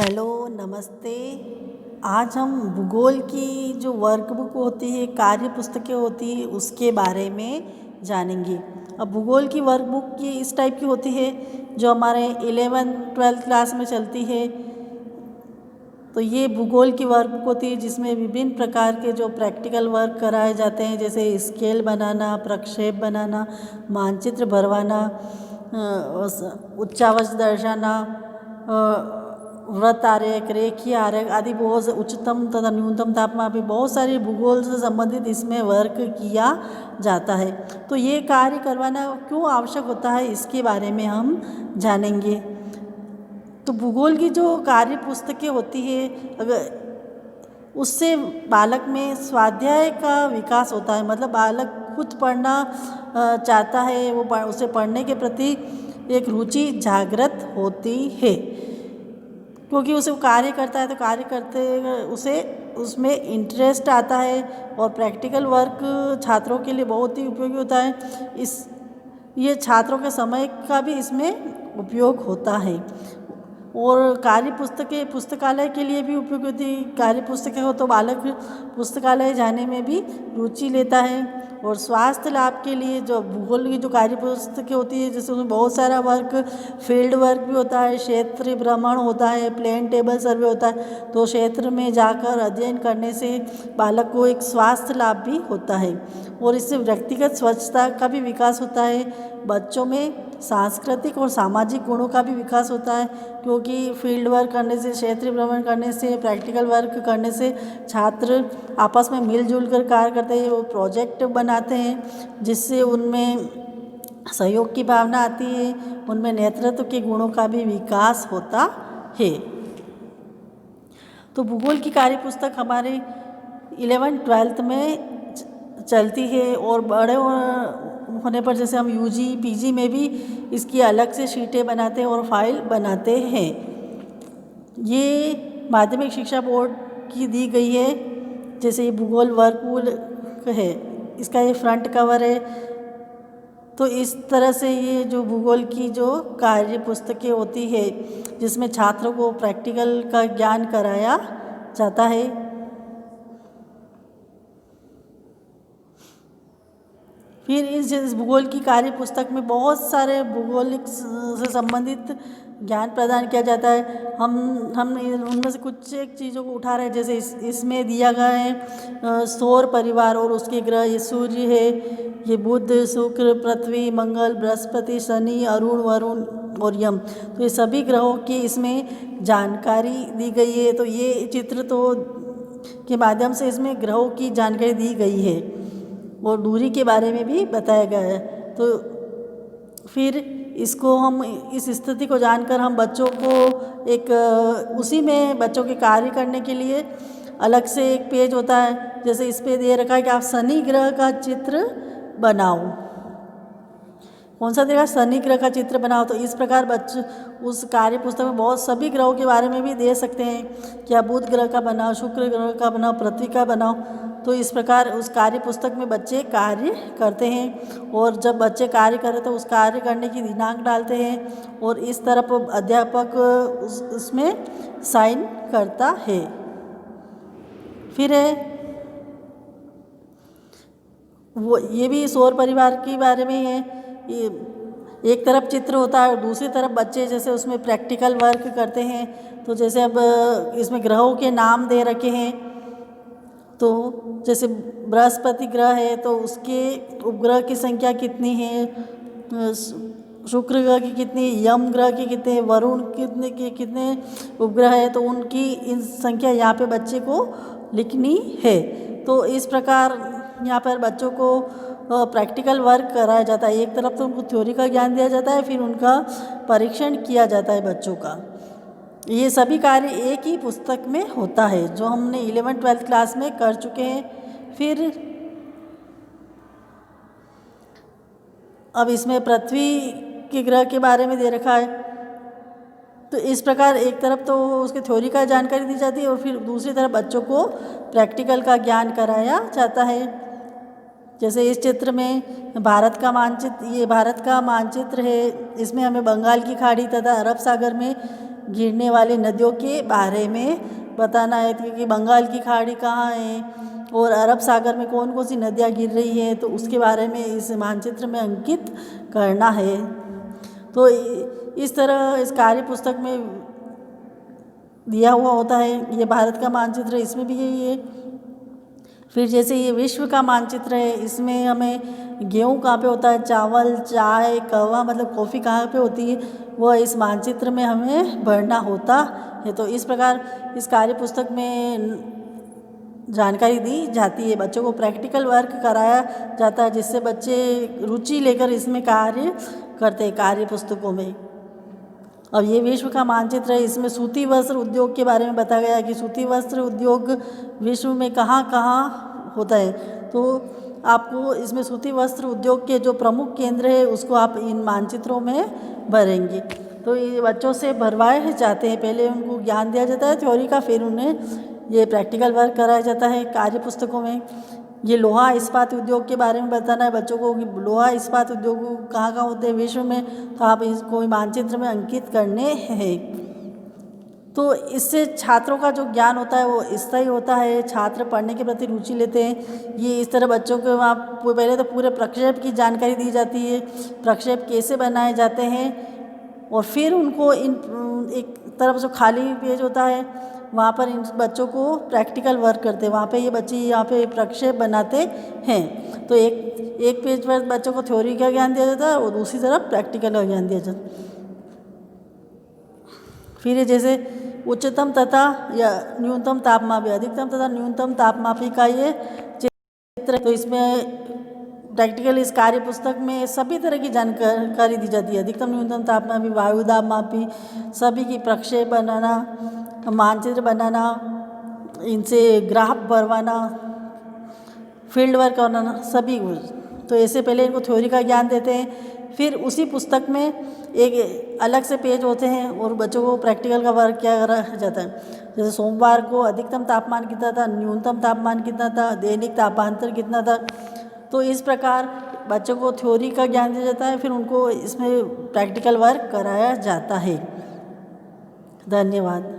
Hello, नमस्ते। आज हम भूगोल की जो वर्कबुक होती है, कार्य पुस्तकें होती है, उसके बारे में जानेंगे। अब भूगोल की वर्कबुक की इस टाइप की होती है जो हमारे 11th-12th क्लास में चलती है। तो ये भूगोल की वर्कबुक होती है जिसमें विभिन्न प्रकार के जो प्रैक्टिकल वर्क कराए जाते हैं, जैसे स्केल बनाना, प्रक्षेप बनाना, मानचित्र भरवाना, उच्चावच दर्शाना, वृत्त आरेख, रेखीय आरेख आदि बहुत से उच्चतम तथा न्यूनतम तापमान भी बहुत सारे भूगोल से संबंधित इसमें वर्क किया जाता है। तो ये कार्य करवाना क्यों आवश्यक होता है, इसके बारे में हम जानेंगे। तो भूगोल की जो कार्य पुस्तकें होती है, अगर उससे बालक में स्वाध्याय का विकास होता है, मतलब बालक खुद पढ़ना चाहता है, वो उसे पढ़ने के प्रति एक रुचि जागृत होती है, क्योंकि उसे वो कार्य करता है तो कार्य करते उसे उसमें इंटरेस्ट आता है। और प्रैक्टिकल वर्क छात्रों के लिए बहुत ही उपयोगी होता है। ये छात्रों के समय का भी इसमें उपयोग होता है। और कार्य पुस्तकें पुस्तकालय के लिए भी उपयोगी होती है। कार्य पुस्तकें हो तो बालक पुस्तकालय जाने में भी रुचि लेता है। और स्वास्थ्य लाभ के लिए जो भूगोल की जो कार्य पुस्तकें होती है, जैसे उसमें बहुत सारा वर्क, फील्ड वर्क भी होता है, क्षेत्रीय भ्रमण होता है, प्लेन टेबल सर्वे होता है। तो क्षेत्र में जाकर अध्ययन करने से बालक को एक स्वास्थ्य लाभ भी होता है। और इससे व्यक्तिगत स्वच्छता का भी विकास होता है। बच्चों में सांस्कृतिक और सामाजिक गुणों का भी विकास होता है, क्योंकि फील्ड वर्क करने से, क्षेत्रीय भ्रमण करने से, प्रैक्टिकल वर्क करने से छात्र आपस में मिलजुल कर कार्य करते हैं, वो प्रोजेक्ट बनाते हैं, जिससे उनमें सहयोग की भावना आती है, उनमें नेतृत्व के गुणों का भी विकास होता है। तो भूगोल की कार्य पुस्तक हमारे 11th-12th में चलती है। और बड़े होने पर जैसे हम यूजी पीजी में भी इसकी अलग से शीटें बनाते हैं और फाइल बनाते हैं। ये माध्यमिक शिक्षा बोर्ड की दी गई है। जैसे ये भूगोल वर्कबुक है, इसका ये फ्रंट कवर है। तो इस तरह से ये जो भूगोल की जो कार्य पुस्तकें होती है, जिसमें छात्रों को प्रैक्टिकल का ज्ञान कराया जाता है। फिर इस भूगोल की कार्य पुस्तक में बहुत सारे भूगोलिक से संबंधित ज्ञान प्रदान किया जाता है। हम उनमें से कुछ एक चीज़ों को उठा रहे हैं। जैसे इसमें दिया गया है सौर परिवार और उसके ग्रह। ये सूर्य है, ये बुध, शुक्र, पृथ्वी, मंगल, बृहस्पति, शनि, अरुण, वरुण और यम। तो ये सभी ग्रहों की इसमें जानकारी दी गई है। तो ये चित्र तो के माध्यम से इसमें ग्रहों की जानकारी दी गई है और दूरी के बारे में भी बताया गया है। तो फिर इसको हम इस स्थिति को जानकर हम बच्चों को एक उसी में बच्चों के कार्य करने के लिए अलग से एक पेज होता है। जैसे इस पे दे रखा है कि आप शनि ग्रह का चित्र बनाओ। कौन सा देगा? शनि ग्रह का चित्र बनाओ। तो इस प्रकार बच्चे उस कार्य पुस्तक में बहुत सभी ग्रहों के बारे में भी दे सकते हैं कि आप बुध ग्रह का बनाओ, शुक्र ग्रह का बनाओ, पृथ्वी का बनाओ। तो इस प्रकार उस कार्य पुस्तक में बच्चे कार्य करते हैं। और जब बच्चे कार्य करें तो उस कार्य करने की दिनांक डालते हैं और इस तरफ अध्यापक उसमें साइन करता है। फिर है वो ये भी सौर परिवार के बारे में है। ये एक तरफ चित्र होता है और दूसरी तरफ बच्चे जैसे उसमें प्रैक्टिकल वर्क करते हैं। तो जैसे अब इसमें ग्रहों के नाम दे रखे हैं। तो जैसे बृहस्पति ग्रह है तो उसके उपग्रह की संख्या कितनी है, शुक्र ग्रह की कितनी, यम ग्रह की कितने, वरुण कितने उपग्रह है, तो उनकी इन संख्या यहाँ पे बच्चे को लिखनी है। तो इस प्रकार यहाँ पर बच्चों को प्रैक्टिकल वर्क कराया जाता है। एक तरफ तो उनको थ्योरी का ज्ञान दिया जाता है, फिर उनका परीक्षण किया जाता है बच्चों का। ये सभी कार्य एक ही पुस्तक में होता है जो हमने 11th-12th क्लास में कर चुके हैं। फिर अब इसमें पृथ्वी के ग्रह के बारे में दे रखा है। तो इस प्रकार एक तरफ तो उसके थ्योरी का जानकारी दी जाती है और फिर दूसरी तरफ बच्चों को प्रैक्टिकल का ज्ञान कराया जाता है। जैसे इस चित्र में भारत का मानचित्र, ये भारत का मानचित्र है। इसमें हमें बंगाल की खाड़ी तथा अरब सागर में गिरने वाली नदियों के बारे में बताना है कि बंगाल की खाड़ी कहाँ है और अरब सागर में कौन कौन सी नदियाँ गिर रही है, तो उसके बारे में इस मानचित्र में अंकित करना है। तो इस तरह इस कार्य पुस्तक में दिया हुआ होता है। ये भारत का मानचित्र, इसमें भी यही है। फिर जैसे ये विश्व का मानचित्र है, इसमें हमें गेहूँ कहाँ पे होता है, चावल, चाय, कहवा मतलब कॉफ़ी कहाँ पे होती है, वह इस मानचित्र में हमें भरना होता है। तो इस प्रकार इस कार्य पुस्तक में जानकारी दी जाती है। बच्चों को प्रैक्टिकल वर्क कराया जाता है, जिससे बच्चे रुचि लेकर इसमें कार्य करते हैं कार्य पुस्तकों में। अब ये विश्व का मानचित्र है, इसमें सूती वस्त्र उद्योग के बारे में बताया गया है कि सूती वस्त्र उद्योग विश्व में कहाँ कहाँ होता है। तो आपको इसमें सूती वस्त्र उद्योग के जो प्रमुख केंद्र है उसको आप इन मानचित्रों में भरेंगे। तो ये बच्चों से भरवाए जाते हैं, पहले उनको ज्ञान दिया जाता है थ्योरी का, फिर उन्हें ये प्रैक्टिकल वर्क कराया जाता है कार्य पुस्तकों में। ये लोहा इस्पात उद्योग के बारे में बताना है बच्चों को कि लोहा इस्पात उद्योग कहाँ कहाँ होते हैं विश्व में, तो आप इसको मानचित्र में अंकित करने हैं। तो इससे छात्रों का जो ज्ञान होता है वो स्थायी होता है, छात्र पढ़ने के प्रति रुचि लेते हैं। ये इस तरह बच्चों को वहाँ पहले तो पूरे प्रक्षेप की जानकारी दी जाती है, प्रक्षेप कैसे बनाए जाते हैं, और फिर उनको इन एक तरफ जो खाली पेज होता है वहाँ पर इन बच्चों को प्रैक्टिकल वर्क करते हैं। वहाँ पे ये बच्चे यहाँ पे प्रक्षेप बनाते हैं। तो एक पेज पर बच्चों को थ्योरी का ज्ञान दिया जाता है और दूसरी तरफ प्रैक्टिकल का ज्ञान दिया जाता है। फिर ये जैसे उच्चतम तथा या न्यूनतम तापमापी, अधिकतम तथा न्यूनतम तापमापी का ये चित्र, तो इसमें प्रैक्टिकल इस कार्य पुस्तक में सभी तरह की जानकारी दी जाती है। अधिकतम न्यूनतम तापमापी, वायु दाब मापी, सभी की प्रक्षेप बनाना, मानचित्र बनाना, इनसे ग्राफ भरवाना, फील्ड वर्क बनाना, सभी कुछ। तो ऐसे पहले इनको थ्योरी का ज्ञान देते हैं, फिर उसी पुस्तक में एक अलग से पेज होते हैं और बच्चों को प्रैक्टिकल का वर्क किया जाता है। जैसे सोमवार को अधिकतम तापमान कितना था, न्यूनतम तापमान कितना था, दैनिक तापांतर कितना था। तो इस प्रकार बच्चों को थ्योरी का ज्ञान दिया जाता है, फिर उनको इसमें प्रैक्टिकल वर्क कराया जाता है। धन्यवाद।